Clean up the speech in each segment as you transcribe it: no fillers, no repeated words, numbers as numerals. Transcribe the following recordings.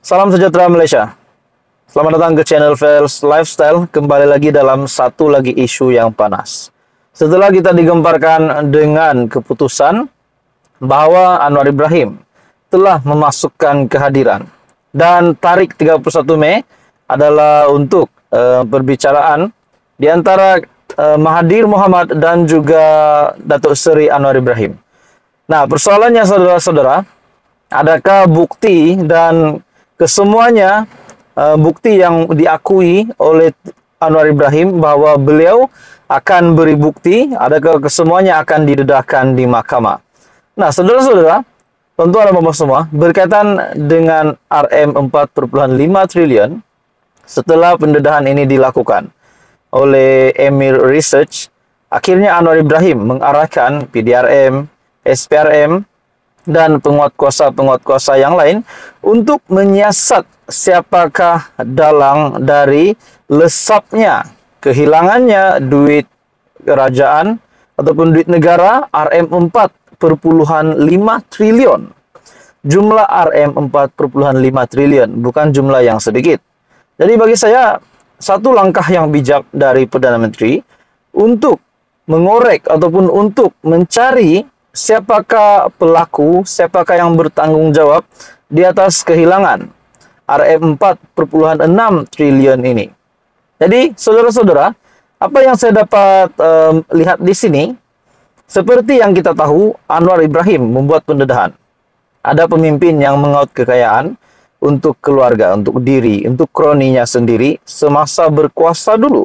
Salam sejahtera Malaysia. Selamat datang ke channel Fels Lifestyle. Kembali lagi dalam satu lagi isu yang panas. Setelah kita digemparkan dengan keputusan bahwa Anwar Ibrahim telah memasukkan kehadiran dan tarik 31 Mei adalah untuk perbicaraan di antara Mahathir Mohamad dan juga Datuk Seri Anwar Ibrahim. Nah, persoalannya saudara-saudara, adakah bukti dan kesemuanya bukti yang diakui oleh Anwar Ibrahim bahwa beliau akan beri bukti, adakah kesemuanya akan didedahkan di mahkamah? Nah, saudara-saudara, tuan-tuan dan puan semua, berkaitan dengan RM4,5 triliun, setelah pendedahan ini dilakukan oleh Emir Research, akhirnya Anwar Ibrahim mengarahkan PDRM, SPRM, dan penguatkuasa-penguat kuasa yang lain untuk menyiasat siapakah dalang dari lesapnya, kehilangannya duit kerajaan ataupun duit negara RM4,5 triliun. Jumlah RM4,5 triliun bukan jumlah yang sedikit. Jadi bagi saya, satu langkah yang bijak dari Perdana Menteri untuk mengorek ataupun untuk mencari siapakah pelaku, siapakah yang bertanggung jawab di atas kehilangan RM4,6 triliun ini. Jadi, saudara-saudara, apa yang saya dapat lihat di sini, seperti yang kita tahu, Anwar Ibrahim membuat pendedahan. Ada pemimpin yang mengaut kekayaan untuk keluarga, untuk diri, untuk kroninya sendiri semasa berkuasa dulu.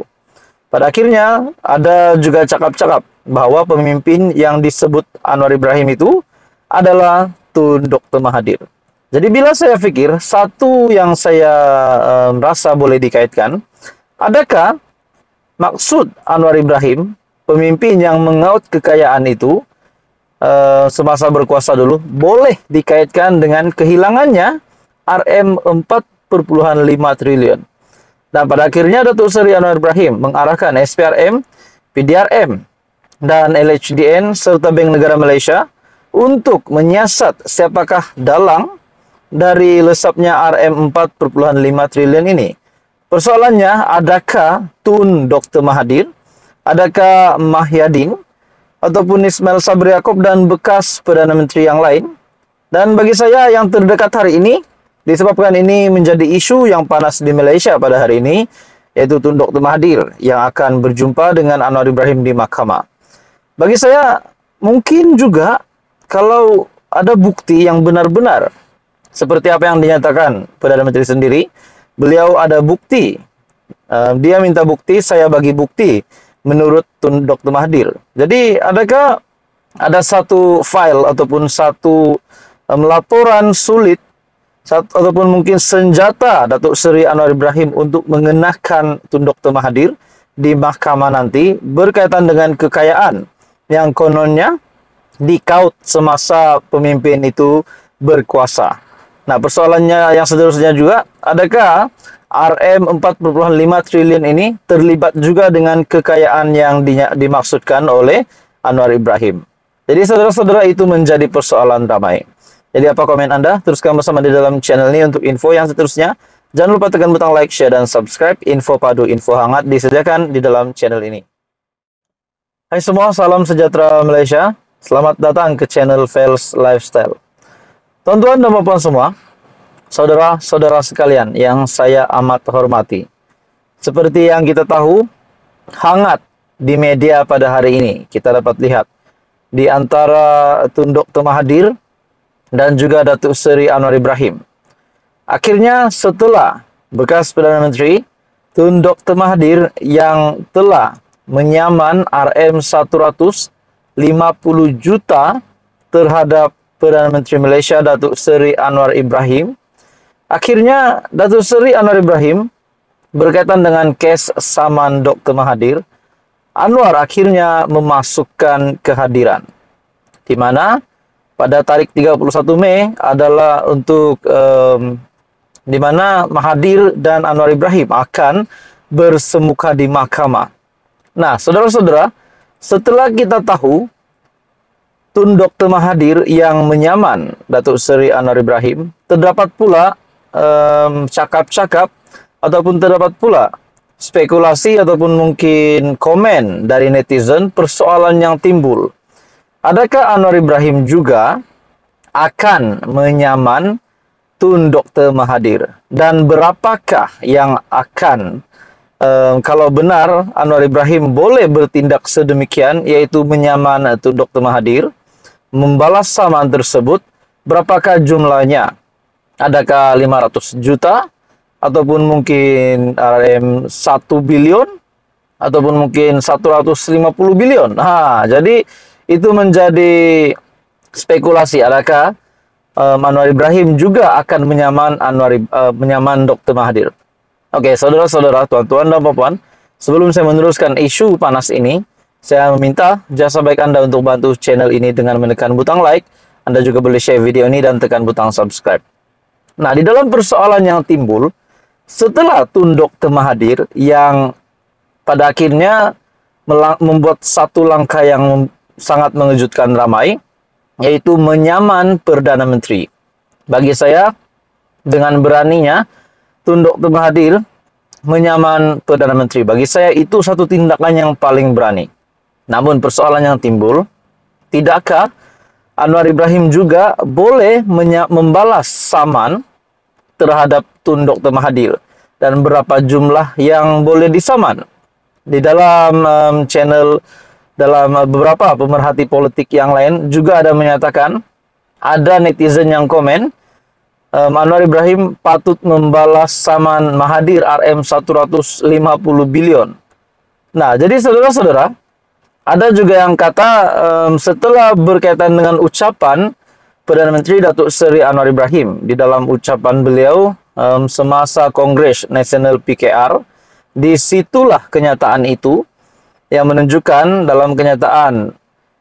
Pada akhirnya, ada juga cakap-cakap bahwa pemimpin yang disebut Anwar Ibrahim itu adalah Tun Dr. Mahathir. Jadi bila saya pikir, satu yang saya rasa boleh dikaitkan, adakah maksud Anwar Ibrahim, pemimpin yang mengaut kekayaan itu semasa berkuasa dulu, boleh dikaitkan dengan kehilangannya RM4,5 triliun. Dan pada akhirnya Datuk Seri Anwar Ibrahim mengarahkan SPRM, PDRM, dan LHDN serta Bank Negara Malaysia untuk menyiasat siapakah dalang dari lesapnya RM4,5 triliun ini. Persoalannya, adakah Tun Dr. Mahathir, adakah Mahyadin, ataupun Ismail Sabri Yaakob dan bekas Perdana Menteri yang lain? Dan bagi saya yang terdekat hari ini, disebabkan ini menjadi isu yang panas di Malaysia pada hari ini, yaitu Tun Dr. Mahathir yang akan berjumpa dengan Anwar Ibrahim di mahkamah. Bagi saya, mungkin juga kalau ada bukti yang benar-benar, seperti apa yang dinyatakan Perdana Menteri sendiri, beliau ada bukti. Dia minta bukti, saya bagi bukti, menurut Tun Dr. Mahathir. Jadi, adakah ada satu file ataupun satu laporan sulit, ataupun mungkin senjata Datuk Seri Anwar Ibrahim untuk mengenakan Tun Dr. Mahathir di mahkamah nanti berkaitan dengan kekayaan yang kononnya dikaut semasa pemimpin itu berkuasa. Nah, persoalannya yang seterusnya juga, adakah RM4,5 triliun ini terlibat juga dengan kekayaan yang dimaksudkan oleh Anwar Ibrahim? Jadi, saudara-saudara, itu menjadi persoalan ramai. Jadi, apa komen Anda? Teruskan bersama di dalam channel ini untuk info yang seterusnya. Jangan lupa tekan butang like, share, dan subscribe. Info padu, info hangat disediakan di dalam channel ini. Hai semua, salam sejahtera Malaysia. Selamat datang ke channel Fels Lifestyle. Tuan-tuan dan puan semua, saudara-saudara sekalian yang saya amat hormati. Seperti yang kita tahu, hangat di media pada hari ini, kita dapat lihat di antara Tun Dr. Mahathir dan juga Datuk Seri Anwar Ibrahim. Akhirnya setelah bekas Perdana Menteri Tun Dr. Mahathir yang telah menyaman RM150 juta terhadap Perdana Menteri Malaysia Datuk Seri Anwar Ibrahim. Akhirnya Datuk Seri Anwar Ibrahim berkaitan dengan kes saman Dr. Mahathir Anwar akhirnya memasukkan kehadiran, di mana pada tarik 31 Mei adalah untuk di mana Mahathir dan Anwar Ibrahim akan bersemuka di mahkamah. Nah, saudara-saudara, setelah kita tahu Tun Dr. Mahathir yang menyaman Datuk Seri Anwar Ibrahim, terdapat pula cakap-cakap ataupun terdapat pula spekulasi ataupun mungkin komen dari netizen persoalan yang timbul. Adakah Anwar Ibrahim juga akan menyaman Tun Dr. Mahathir? Dan berapakah yang akan, kalau benar Anwar Ibrahim boleh bertindak sedemikian, yaitu menyaman Tun Dr. Mahathir, membalas saman tersebut, berapakah jumlahnya? Adakah 500 juta? Ataupun mungkin RM 1 billion? Ataupun mungkin 150 billion? Jadi itu menjadi spekulasi. Adakah Anwar Ibrahim juga akan menyaman Dr. Mahathir? Oke, saudara-saudara, tuan-tuan dan puan-puan, sebelum saya meneruskan isu panas ini, saya meminta jasa baik Anda untuk bantu channel ini dengan menekan butang like. Anda juga boleh share video ini dan tekan butang subscribe. Nah, di dalam persoalan yang timbul, setelah Tun Dr. Mahathir yang pada akhirnya membuat satu langkah yang sangat mengejutkan ramai, yaitu menyaman Perdana Menteri. Bagi saya, dengan beraninya Tun Dr. Mahathir menyaman Perdana Menteri, bagi saya itu satu tindakan yang paling berani. Namun persoalan yang timbul, tidakkah Anwar Ibrahim juga boleh membalas saman terhadap Tun Dr. Mahathir? Dan berapa jumlah yang boleh disaman? Di dalam dalam beberapa pemerhati politik yang lain juga ada menyatakan, ada netizen yang komen, Anwar Ibrahim patut membalas saman Mahathir RM 150 billion. Nah, jadi saudara-saudara, ada juga yang kata setelah berkaitan dengan ucapan Perdana Menteri Datuk Seri Anwar Ibrahim di dalam ucapan beliau semasa Kongres Nasional PKR, disitulah kenyataan itu yang menunjukkan dalam kenyataan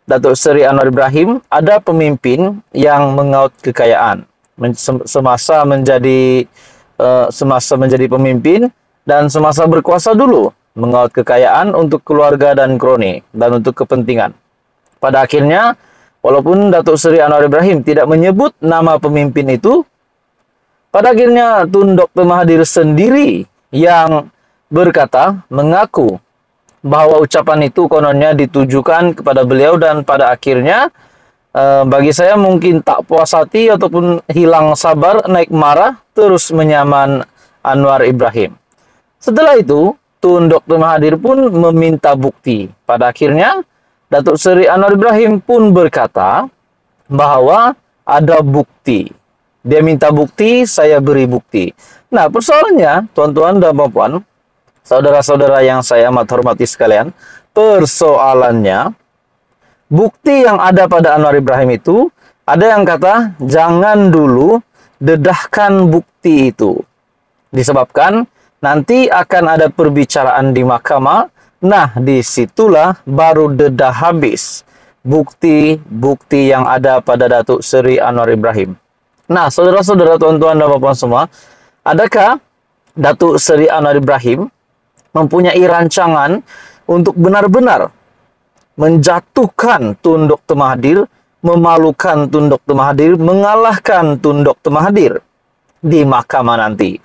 Datuk Seri Anwar Ibrahim ada pemimpin yang mengaut kekayaan semasa menjadi pemimpin dan semasa berkuasa dulu, mengaut kekayaan untuk keluarga dan kroni dan untuk kepentingan. Pada akhirnya, walaupun Datuk Seri Anwar Ibrahim tidak menyebut nama pemimpin itu, pada akhirnya Tun Dr. Mahathir sendiri yang berkata, mengaku bahwa ucapan itu kononnya ditujukan kepada beliau, dan pada akhirnya bagi saya mungkin tak puas hati ataupun hilang sabar, naik marah, terus menyaman Anwar Ibrahim. Setelah itu, Tun Dr. Mahathir pun meminta bukti. Pada akhirnya, Datuk Seri Anwar Ibrahim pun berkata bahwa ada bukti. Dia minta bukti, saya beri bukti. Nah, persoalannya, tuan-tuan dan puan-puan, saudara-saudara yang saya amat hormati sekalian, persoalannya, bukti yang ada pada Anwar Ibrahim itu, ada yang kata, jangan dulu dedahkan bukti itu. Disebabkan nanti akan ada perbicaraan di mahkamah. Nah, disitulah baru dedah habis bukti-bukti yang ada pada Datuk Seri Anwar Ibrahim. Nah, saudara-saudara, tuan-tuan dan puan-puan semua, adakah Datuk Seri Anwar Ibrahim mempunyai rancangan untuk benar-benar menjatuhkan Tun Dr. Mahathir, memalukan Tun Dr. Mahathir, mengalahkan Tun Dr. Mahathir di mahkamah nanti?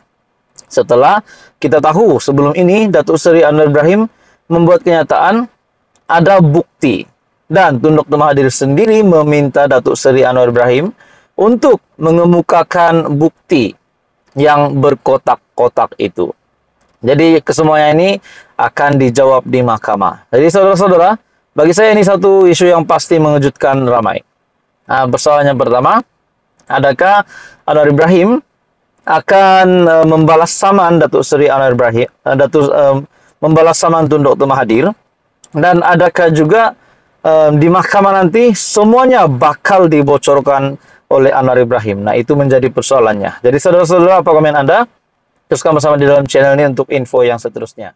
Setelah kita tahu sebelum ini Datuk Seri Anwar Ibrahim membuat kenyataan ada bukti, dan Tun Dr. Mahathir sendiri meminta Datuk Seri Anwar Ibrahim untuk mengemukakan bukti yang berkotak-kotak itu. Jadi kesemuanya ini akan dijawab di mahkamah. Jadi saudara-saudara, bagi saya ini satu isu yang pasti mengejutkan ramai. Nah, persoalan yang pertama, adakah Anwar Ibrahim akan membalas saman Datuk Seri Anwar Ibrahim, membalas saman Tun Dr. Mahathir, dan adakah juga di mahkamah nanti semuanya bakal dibocorkan oleh Anwar Ibrahim? Nah, itu menjadi persoalannya. Jadi saudara-saudara, apa komen Anda? Teruskan bersama di dalam channel ini untuk info yang seterusnya.